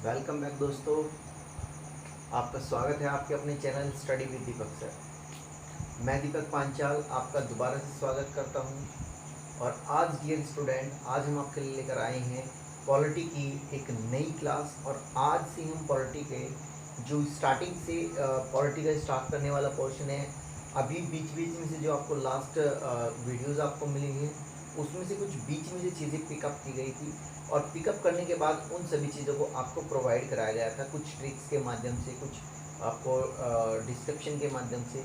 Welcome back दोस्तों, आपका स्वागत है आपके अपने channel study with Deepak sir. मैं दीपक पांचाल आपका दोबारा से स्वागत करता हूं। और आज डियर स्टूडेंट, आज हम आपके लिए लेकर आए हैं पॉलिटी की एक नई क्लास। और आज से हम पॉलिटी के जो स्टार्टिंग से पॉलिटी का स्टार्ट करने वाला पोर्शन है, अभी बीच बीच में से जो आपको लास्ट वीडियोज़ आपको मिलेंगे उसमें से कुछ बीच में से चीज़ें पिकअप की गई थी। और पिकअप करने के बाद उन सभी चीज़ों को आपको प्रोवाइड कराया गया था, कुछ ट्रिक्स के माध्यम से, कुछ आपको डिस्क्रिप्शन के माध्यम से।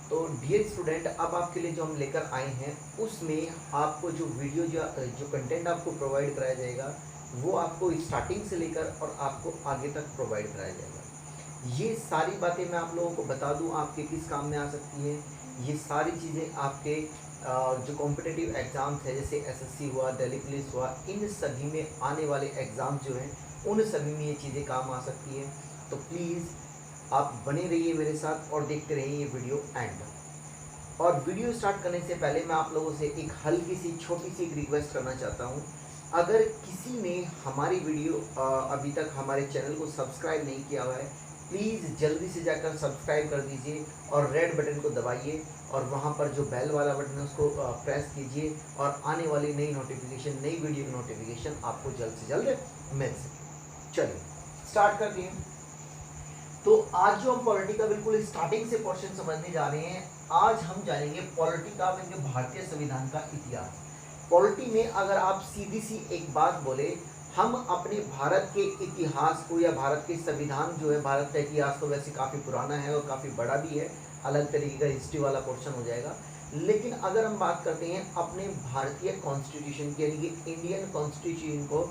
तो डियर स्टूडेंट, अब आपके लिए जो हम लेकर आए हैं उसमें आपको जो वीडियो जो कंटेंट आपको प्रोवाइड कराया जाएगा वो आपको स्टार्टिंग से लेकर और आपको आगे तक प्रोवाइड कराया जाएगा। ये सारी बातें मैं आप लोगों को बता दूं आपके किस काम में आ सकती है। ये सारी चीज़ें आपके जो कॉम्पिटिटिव एग्ज़ाम्स है, जैसे एसएससी हुआ, दिल्ली पुलिस हुआ, इन सभी में आने वाले एग्ज़ाम जो हैं उन सभी में ये चीज़ें काम आ सकती है। तो प्लीज़ आप बने रहिए मेरे साथ और देखते रहिए ये वीडियो एंड। और वीडियो स्टार्ट करने से पहले मैं आप लोगों से एक हल्की सी छोटी सी एक रिक्वेस्ट करना चाहता हूँ। अगर किसी ने हमारी वीडियो अभी तक हमारे चैनल को सब्सक्राइब नहीं किया हुआ है, प्लीज़ जल्दी से जाकर सब्सक्राइब कर दीजिए और रेड बटन को दबाइए और वहाँ पर जो बेल वाला बटन है उसको प्रेस कीजिए और आने वाली नई नोटिफिकेशन, नई वीडियो की नोटिफिकेशन आपको जल्द से जल्द मिल सके। चलिए स्टार्ट करते हैं। तो आज जो हम पॉलिटी का बिल्कुल स्टार्टिंग से पोर्शन समझने जा रहे हैं, आज हम जानेंगे पॉलिटी का भारतीय संविधान का इतिहास। पॉलिटी में अगर आप सीधी सी एक बात बोले, हम अपने भारत के इतिहास को या भारत के संविधान जो है, भारत का इतिहास तो वैसे काफ़ी पुराना है और काफ़ी बड़ा भी है, अलग तरीके का हिस्ट्री वाला पोर्शन हो जाएगा। लेकिन अगर हम बात करते हैं अपने भारतीय कॉन्स्टिट्यूशन की, यानी कि इंडियन कॉन्स्टिट्यूशन को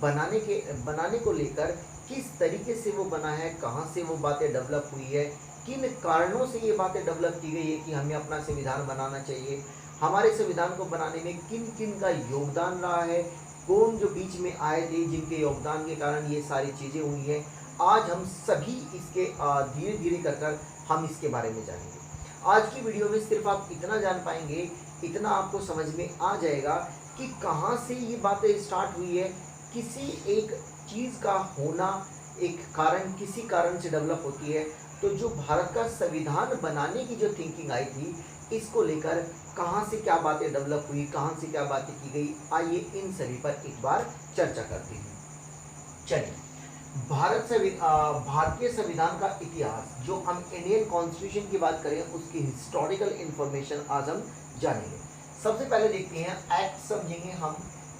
बनाने को लेकर किस तरीके से वो बना है, कहाँ से वो बातें डेवलप हुई है, किन कारणों से ये बातें डेवलप की गई है कि हमें अपना संविधान बनाना चाहिए, हमारे संविधान को बनाने में किन किन का योगदान रहा है, कौन जो बीच में आए थे जिनके योगदान के कारण ये सारी चीज़ें हुई हैं। आज हम सभी इसके धीरे धीरे कर हम इसके बारे में जानेंगे। आज की वीडियो में सिर्फ आप इतना जान पाएंगे, इतना आपको समझ में आ जाएगा कि कहाँ से ये बातें स्टार्ट हुई है। किसी एक चीज़ का होना एक कारण, किसी कारण से डेवलप होती है। तो जो भारत का संविधान बनाने की जो थिंकिंग आई थी, इसको लेकर कहाँ से क्या बातें डेवलप हुई, कहाँ से क्या बातें की गई, आइए इन सभी पर एक बार चर्चा करते हैं। चलिए, भारतीय संविधान का इतिहास, जो हम इंडियन कॉन्स्टिट्यूशन की बात करें उसकी हिस्टोरिकल इंफॉर्मेशन आज हम जानेंगे। सबसे पहले देखते हैं एक्ट समझेंगे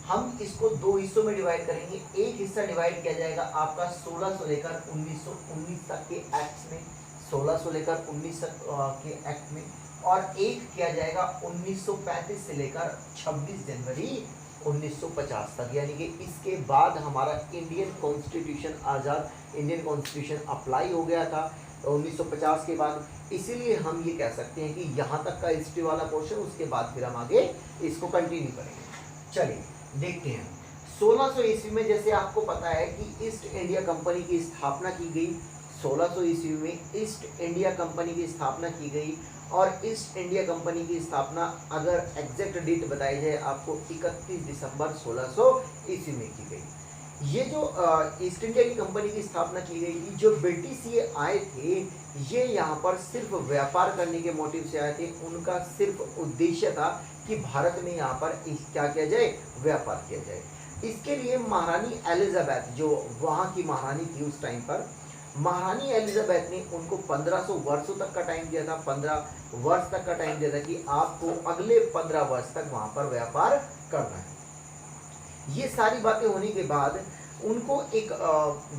हम इसको दो हिस्सों में डिवाइड करेंगे। एक हिस्सा डिवाइड किया जाएगा आपका 1600 से लेकर 1919 तक के एक्ट में, 1600 से लेकर 19 तक के एक्ट में, और एक किया जाएगा 1935 से लेकर 26 जनवरी 1950 तक, यानी कि इसके बाद हमारा इंडियन कॉन्स्टिट्यूशन आज़ाद, इंडियन कॉन्स्टिट्यूशन अप्लाई हो गया था 1950 के बाद। इसीलिए हम ये कह सकते हैं कि यहाँ तक का हिस्ट्री वाला पोर्शन, उसके बाद फिर हम आगे इसको कंटिन्यू करेंगे। चलिए देखते हैं। 1600 ईस्वी में जैसे आपको पता है कि ईस्ट इंडिया कंपनी की स्थापना की गई। 1600 ईस्वी में ईस्ट इंडिया कंपनी की स्थापना की गई। और ईस्ट इंडिया कंपनी की स्थापना अगर एग्जैक्ट डेट बताई जाए आपको 31 दिसंबर 1600 ईस्वी में की गई। ये जो ईस्ट इंडिया की कंपनी की स्थापना की गई थी, जो ब्रिटिश ये आए थे, ये यहाँ पर सिर्फ व्यापार करने के मोटिव से आए थे। उनका सिर्फ उद्देश्य था कि भारत में यहाँ पर क्या किया जाए, व्यापार किया जाए। इसके लिए महारानी एलिजाबेथ, जो वहाँ की महारानी थी उस टाइम पर, महारानी एलिजाबेथ ने उनको 1500 वर्षों तक का टाइम दिया था, 15 वर्ष तक का टाइम दिया था कि आपको अगले 15 वर्ष तक वहाँ पर व्यापार करना है। ये सारी बातें होने के बाद उनको एक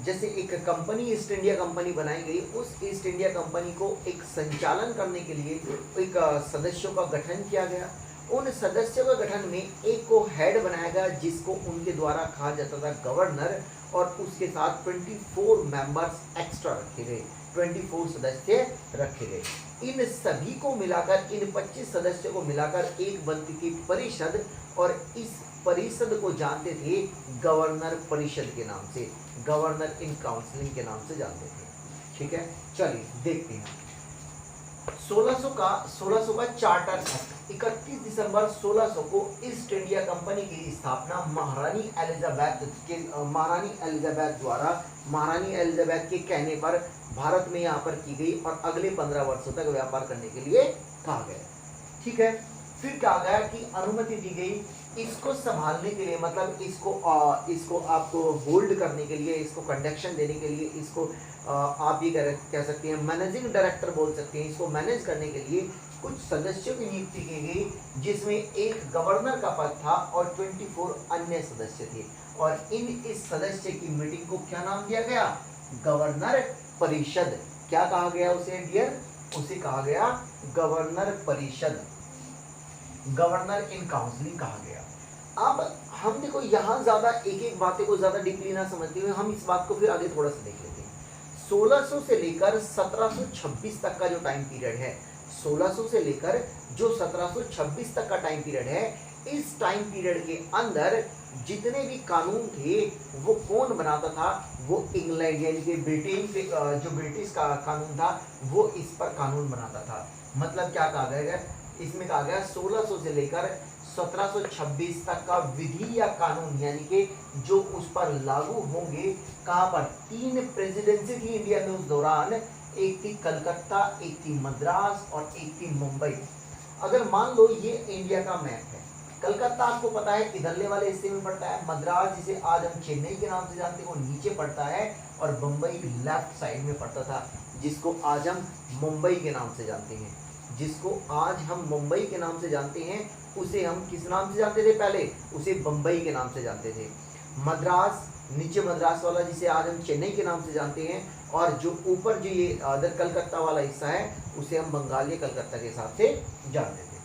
जैसे एक कंपनी, ईस्ट इंडिया कंपनी बनाई गई। उस ईस्ट इंडिया कंपनी को एक संचालन करने के लिए एक सदस्यों का गठन किया गया। उन सदस्यों का गठन में एक को हेड बनाया गया, जिसको उनके द्वारा कहा जाता था गवर्नर, और उसके साथ 24 मेंबर्स एक्स्ट्रा रखे गए, 24 सदस्य रखे गए। इन सभी को मिलाकर, इन 25 सदस्यों को मिलाकर एक बनती थी परिषद, और इस परिषद को जानते थे गवर्नर परिषद के नाम से, गवर्नर इन काउंसिलिंग के नाम से जानते थे। ठीक है, चलिए देखते हैं। 1600 का चार्टर एक्ट 31 दिसंबर 1600 को ईस्ट इंडिया कंपनी की स्थापना महारानी एलिजाबेथ द्वारा, महारानी एलिजाबेथ के कहने पर भारत में यहाँ पर की गई और अगले 15 वर्षों तक व्यापार करने के लिए कहा गया। ठीक है, फिर कहा गया कि अनुमति दी गई इसको संभालने के लिए, मतलब इसको आपको होल्ड करने के लिए, इसको कंडक्शन देने के लिए, इसको आप ये कह सकते हैं मैनेजिंग डायरेक्टर बोल सकते हैं, इसको मैनेज करने के लिए कुछ सदस्यों की नियुक्ति की गई, जिसमें एक गवर्नर का पद था और 24 अन्य सदस्य थे। और इस सदस्य की मीटिंग को क्या नाम दिया गया? गवर्नर परिषद। क्या कहा गया उसे डियर? उसे कहा गया गवर्नर परिषद, गवर्नर इन काउंसिलिंग कहा गया। अब हम देखो यहाँ ज्यादा एक बातें को ज्यादा डीपली ना समझते हुए हम इस बात को फिर आगे थोड़ा सा देख लेते हैं। 1600 से लेकर 1726 तक का जो टाइम पीरियड है, 1600 से लेकर जो 1726 तक का टाइम पीरियड है, इस टाइम पीरियड के अंदर जितने भी कानून थे वो कौन बनाता था? वो इंग्लैंड यानी कि ब्रिटेन पे जो ब्रिटिश का कानून था वो इस पर कानून बनाता था। मतलब क्या कहा गया इसमें? कहा गया 1600 से लेकर 1726 तक का विधि या कानून यानी कि जो उस पर लागू होंगे, कहाँ पर? 3 प्रेसिडेंसी थी इंडिया में उस दौरान, एक थी कलकत्ता, एक थी मद्रास और एक थी मुंबई। अगर मान लो ये इंडिया का मैप है, कलकत्ता आपको पता है इधरले वाले हिस्से में पड़ता है, मद्रास जिसे आज हम चेन्नई के नाम से जानते हैं वो नीचे पड़ता है, और मुंबई लेफ्ट साइड में पड़ता था, जिसको आज हम मुंबई के नाम से जानते हैं। जिसको आज हम मुंबई के नाम से जानते हैं उसे हम किस नाम से जानते थे? पहले उसे बम्बई के नाम से जानते थे। मद्रास, नीचे मद्रास वाला जिसे आज हम चेन्नई के नाम से जानते हैं, और जो ऊपर जो ये अदर कलकत्ता वाला हिस्सा है उसे हम बंगाली कलकत्ता के हिसाब से जानते थे।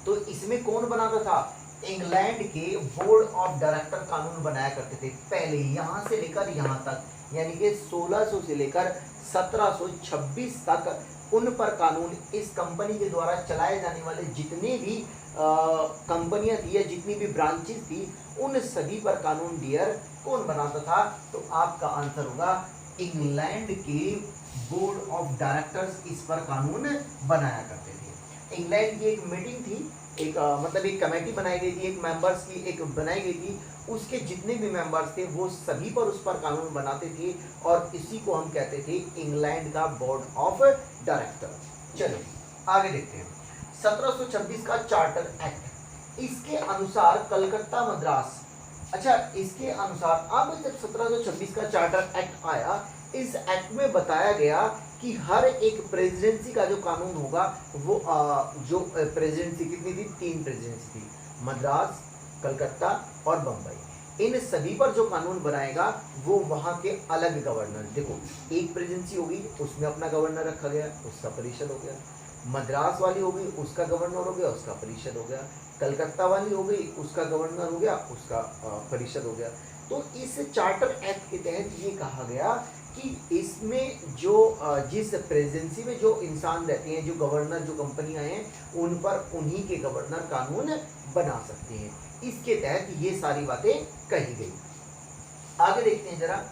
तो इसमें कौन बनाता था? इंग्लैंड के बोर्ड ऑफ डायरेक्टर कानून बनाया करते थे पहले, यहाँ से लेकर यहाँ तक, यानी कि 1600 से लेकर 1726 तक उन पर कानून, इस कंपनी के द्वारा चलाए जाने वाले जितने भी कंपनियां थी या जितनी भी ब्रांचेस थी उन सभी पर कानून डियर कौन बनाता था? तो आपका आंसर होगा इंग्लैंड के बोर्ड ऑफ डायरेक्टर्स इस पर कानून बनाया करते थे। इंग्लैंड की एक मीटिंग थी, एक मतलब एक कमेटी बनाई गई थी, एक मेंबर्स की एक बनाई गई थी, उसके जितने भी मेंबर्स थे वो सभी पर उस पर कानून बनाते थे, और इसी को हम कहते थे इंग्लैंड का बोर्ड ऑफ डायरेक्टर। चलो आगे देखते हैं 1726 का चार्टर एक्ट। इसके अनुसार कलकत्ता मद्रास, अच्छा इसके अनुसार अब जब 1726 का चार्टर एक्ट आया, इस एक्ट में बताया गया कि हर एक प्रेसिडेंसी का जो कानून होगा वो जो प्रेसिडेंसी कितनी थी? 3 प्रेसिडेंसी थी, मद्रास, कलकत्ता और बम्बई। इन सभी पर जो कानून बनाएगा वो वहां के अलग गवर्नर, देखो एक प्रेसिडेंसी होगी उसमें अपना गवर्नर रखा गया, उसका परिषद हो गया, मद्रास वाली हो गई उसका गवर्नर हो गया, उसका परिषद हो गया, कलकत्ता वाली हो गई उसका गवर्नर हो गया, उसका परिषद हो गया। तो इस चार्टर एक्ट के तहत ये कहा गया कि इसमें जो जिस प्रेसिडेंसी में जो इंसान रहते हैं, जो गवर्नर, जो कंपनियां हैं, उन पर उन्हीं के गवर्नर कानून बना सकते हैं। इसके तहत ये सारी बातें कही गई। आगे देखते हैं जरा,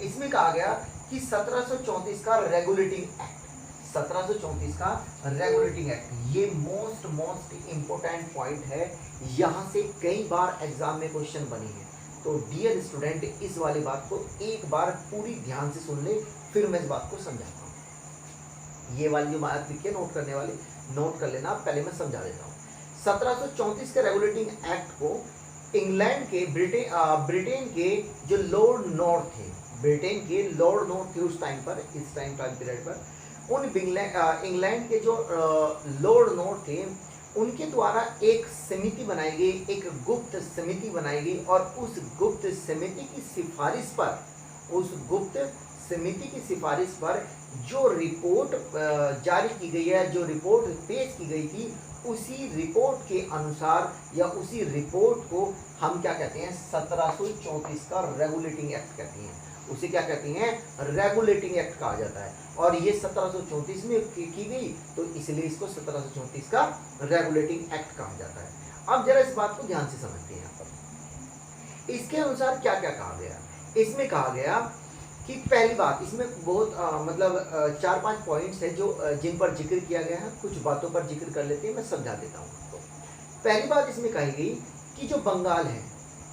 इसमें कहा गया कि 1734 का रेगुलेटिंग एक्ट, 1734 का रेगुलेटिंग एक्ट, ये मोस्ट इंपोर्टेंट पॉइंट है, यहाँ से कई बार एग्जाम में क्वेश्चन बने हैं। तो डियर स्टूडेंट इस वाली बात को एक बार पूरी ध्यान से सुन ले, फिर मैं इस बात को समझाता हूँ। ये वाली जो बात लिखी है नोट करने वाली, नोट कर लेना, पहले मैं समझा देता हूँ। 1734 के रेगुलेटिंग एक्ट को इंग्लैंड के ब्रिटेन के जो लॉर्ड नॉर्थ थे, ब्रिटेन के लॉर्ड नॉर्थ थे उस टाइम पर, इस टाइम पीरियड पर, उन इंग्लैंड के जो लॉर्ड नॉर्थ थे उनके द्वारा एक समिति बनाई गई, एक गुप्त समिति बनाई गई, और उस गुप्त समिति की सिफारिश पर, उस गुप्त समिति की सिफारिश पर जो रिपोर्ट जारी की गई है, जो रिपोर्ट पेश की गई थी, उसी रिपोर्ट के अनुसार या उसी रिपोर्ट को हम क्या कहते हैं? 1734 का रेगुलेटिंग एक्ट कहते हैं। उसे क्या कहते हैं? रेगुलेटिंग एक्ट कहा जाता है। और ये 1734 में की गई, तो इसलिए इसको 1734 का रेगुलेटिंग एक्ट कहा जाता है। अब जरा इस बात को ध्यान से समझते हैं। यहाँ पर इसके अनुसार क्या क्या कहा गया? इसमें कहा गया कि पहली बात, इसमें बहुत मतलब 4-5 पॉइंट्स है जो जिन पर जिक्र किया गया है, कुछ बातों पर जिक्र कर लेते हैं, मैं समझा देता हूँ आपको। पहली बात इसमें कही गई कि जो बंगाल है,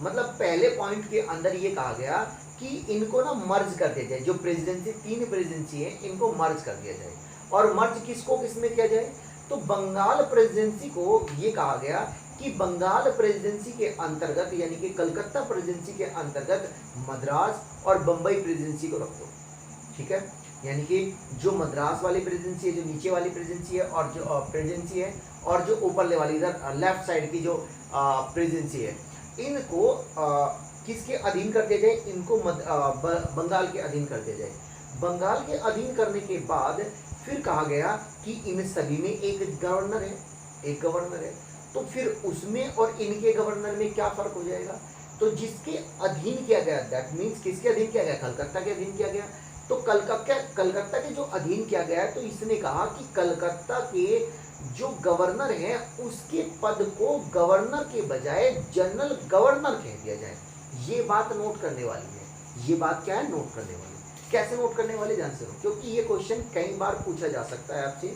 मतलब पहले पॉइंट के अंदर ये कहा गया कि इनको ना मर्ज कर दिया जाए, जो प्रेसिडेंसी 3 प्रेसिडेंसी है इनको मर्ज कर दिया जाए। और मर्ज किसको किसमें किया जाए, तो बंगाल प्रेसिडेंसी को ये कहा गया कि बंगाल प्रेसिडेंसी के अंतर्गत यानी कि कलकत्ता प्रेसिडेंसी के अंतर्गत मद्रास और बंबई प्रेसिडेंसी को रख दो। ठीक है, यानी कि जो मद्रास वाली प्रेसिडेंसी है, जो नीचे वाली प्रेसिडेंसी है और जो प्रेसिडेंसी है, और जो ऊपर वाली इधर लेफ्ट साइड की जो प्रेसिडेंसी है, इनको किसके अधीन कर दिया जाए, इनको बंगाल के अधीन कर दिया जाए। बंगाल के अधीन करने के बाद फिर कहा गया कि इन सभी में एक गवर्नर है, तो फिर उसमें और इनके गवर्नर में क्या फर्क हो जाएगा, तो जिसके अधीन किया गया, दैट मीन्स किसके अधीन किया गया, कलकत्ता के अधीन किया गया। तो कलकत्ता के जो अधीन किया गया है, तो इसने कहा कि कलकत्ता के जो गवर्नर है उसके पद को गवर्नर के बजाय जनरल गवर्नर कह दिया जाए। ये बात नोट करने वाली है। ये बात क्या है, नोट करने वाली। कैसे नोट करने वाले, ध्यान से, क्योंकि ये क्वेश्चन कई बार पूछा जा सकता है आपसे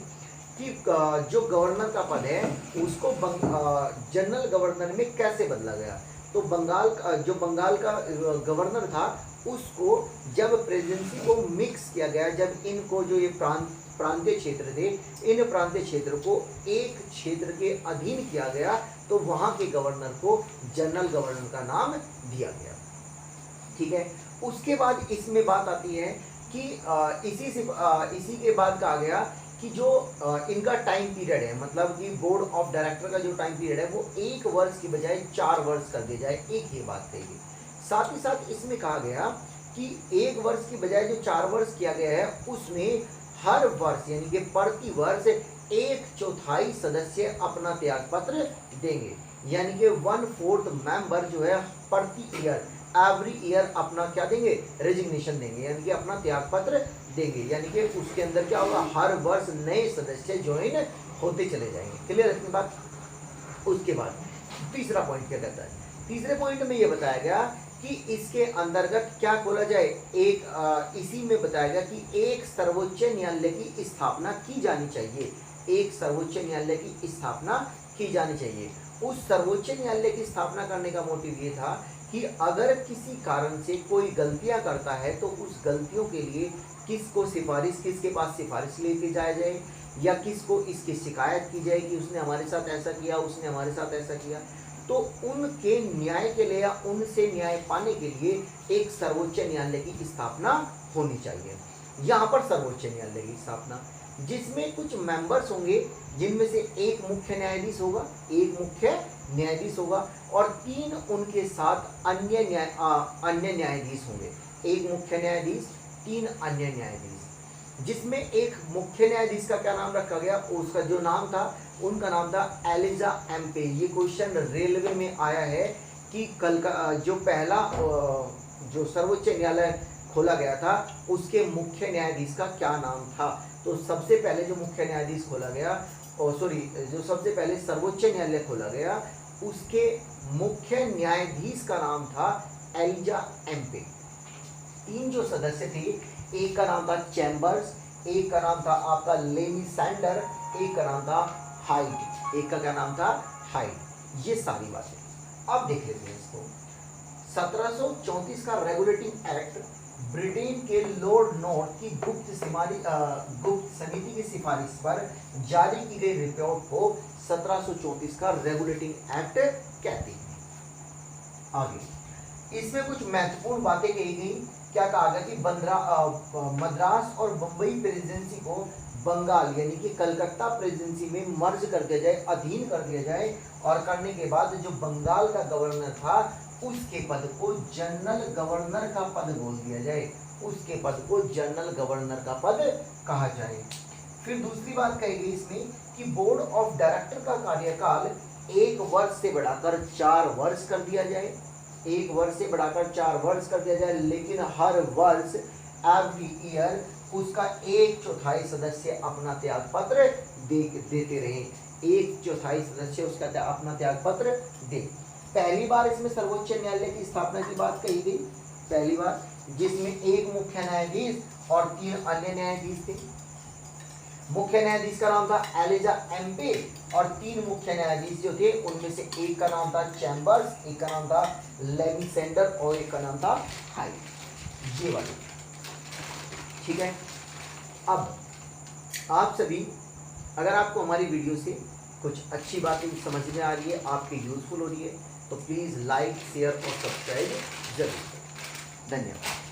कि जो गवर्नर का पद है उसको जनरल गवर्नर में कैसे बदला गया। तो जो बंगाल का गवर्नर था उसको जब प्रेसिडेंसी को मिक्स किया गया, जब इनको जो ये प्रांतीय क्षेत्र थे, इन प्रांतीय क्षेत्र को एक क्षेत्र के अधीन किया गया, तो वहां के गवर्नर को जनरल गवर्नर का नाम दिया गया। ठीक है, उसके बाद इसमें बात आती है कि इसी के बाद कहा गया कि जो इनका टाइम पीरियड है, मतलब कि बोर्ड ऑफ डायरेक्टर का जो टाइम पीरियड है वो 1 वर्ष की बजाय 4 वर्ष कर दिया जाए। एक ये बात कही गई। साथ ही साथ इसमें कहा गया कि 1 वर्ष की बजाय जो 4 वर्ष किया गया है उसमें हर वर्ष यानी कि प्रति वर्ष 1/4 सदस्य अपना त्यागपत्र देंगे, यानी कि 1/4 मेंबर जो है प्रति ईयर एवरी ईयर अपना क्या देंगे, रेजिग्नेशन देंगे, यानी कि अपना त्यागपत्र देंगे। यानी कि उसके अंदर क्या होगा, हर वर्ष नए सदस्य ज्वाइन होते चले जाएंगे। क्लियर है इतनी बात। उसके बाद तीसरा पॉइंट क्या कहता है, तीसरे पॉइंट में ये बताया गया कि इसके अंतर्गत क्या खोला जाए, इसी में बताया गया कि एक सर्वोच्च न्यायालय की स्थापना की जानी चाहिए। एक सर्वोच्च न्यायालय की स्थापना की जानी चाहिए। उस सर्वोच्च न्यायालय की स्थापना करने का मोटिव ये था कि अगर किसी कारण से कोई गलतियां करता है तो उस गलतियों के लिए किसके पास सिफारिश लेके जाया जाए, या किसको इसकी शिकायत की जाए कि उसने हमारे साथ ऐसा किया, उसने हमारे साथ ऐसा किया। तो उनके न्याय के लिए या उनसे न्याय पाने के लिए एक सर्वोच्च न्यायालय की स्थापना होनी चाहिए। यहाँ पर सर्वोच्च न्यायालय की स्थापना जिसमें कुछ मेंबर्स होंगे, जिनमें से एक मुख्य न्यायाधीश होगा और 3 उनके साथ अन्य न्यायाधीश होंगे। एक मुख्य न्यायाधीश, 3 अन्य न्यायाधीश, जिसमें एक मुख्य न्यायाधीश का क्या नाम रखा गया, उसका जो नाम था, उनका नाम था एलिजा एम्पे। ये क्वेश्चन रेलवे में आया है कि जो पहला जो सर्वोच्च न्यायालय खोला गया था उसके मुख्य न्यायाधीश का क्या नाम था। तो सबसे पहले जो मुख्य न्यायाधीश खोला गया, जो सबसे पहले सर्वोच्च न्यायालय खोला गया उसके मुख्य न्यायाधीश का नाम था एलिजा एम्पे। 3 जो सदस्य थे, एक का नाम था चैम्बर्स, एक का नाम था आपका लेनी सैंडर, एक का नाम था हाइट। एक का क्या नाम था, हाइट। ये सारी बातें अब देख लेते हैं इसको। 1734 का रेगुलेटिंग एक्ट ब्रिटेन के लॉर्ड नॉर्थ की गुप्त समिति की सिफारिश पर जारी की गई रिपोर्ट को 1734 का रेगुलेटिंग एक्ट कहते हैं। आगे इसमें कुछ महत्वपूर्ण बातें कही गई। क्या कहा गया कि मद्रास और बंबई प्रेसिडेंसी को बंगाल यानी कि कलकत्ता प्रेसिडेंसी में मर्ज कर दिया जाए, अधीन कर दिया जाए, और करने के बाद जो बंगाल का गवर्नर था उसके पद को जनरल गवर्नर का पद बोल दिया जाए, उसके पद को जनरल गवर्नर का पद कहा जाए। फिर दूसरी बात कही गई इसमें कि बोर्ड ऑफ डायरेक्टर का कार्यकाल 1 वर्ष से बढ़ाकर 4 वर्ष कर दिया जाए। 1 वर्ष से बढ़ाकर 4 वर्ष कर दिया जाए, लेकिन हर वर्ष एवरी ईयर उसका 1/4 सदस्य अपना त्यागपत्र देते रहे। 1/4 सदस्य उसका अपना त्यागपत्र दे। पहली बार इसमें सर्वोच्च न्यायालय की स्थापना की बात कही गई, पहली बार, जिसमें एक मुख्य न्यायाधीश और 3 अन्य न्यायाधीश थे। मुख्य न्यायाधीश का नाम था एलिजा एम्पे, और 3 मुख्य न्यायाधीश जो थे उनमें से एक का नाम था चैम्बर्स, एक का नाम था लेवी सेंडर और एक का नाम था हाइट। ये वाले, ठीक है। अब आप सभी, अगर आपको हमारी वीडियो से कुछ अच्छी बातें समझ में आ रही है, आपके यूजफुल हो रही है, तो प्लीज़ लाइक, शेयर और सब्सक्राइब जरूर करें। धन्यवाद।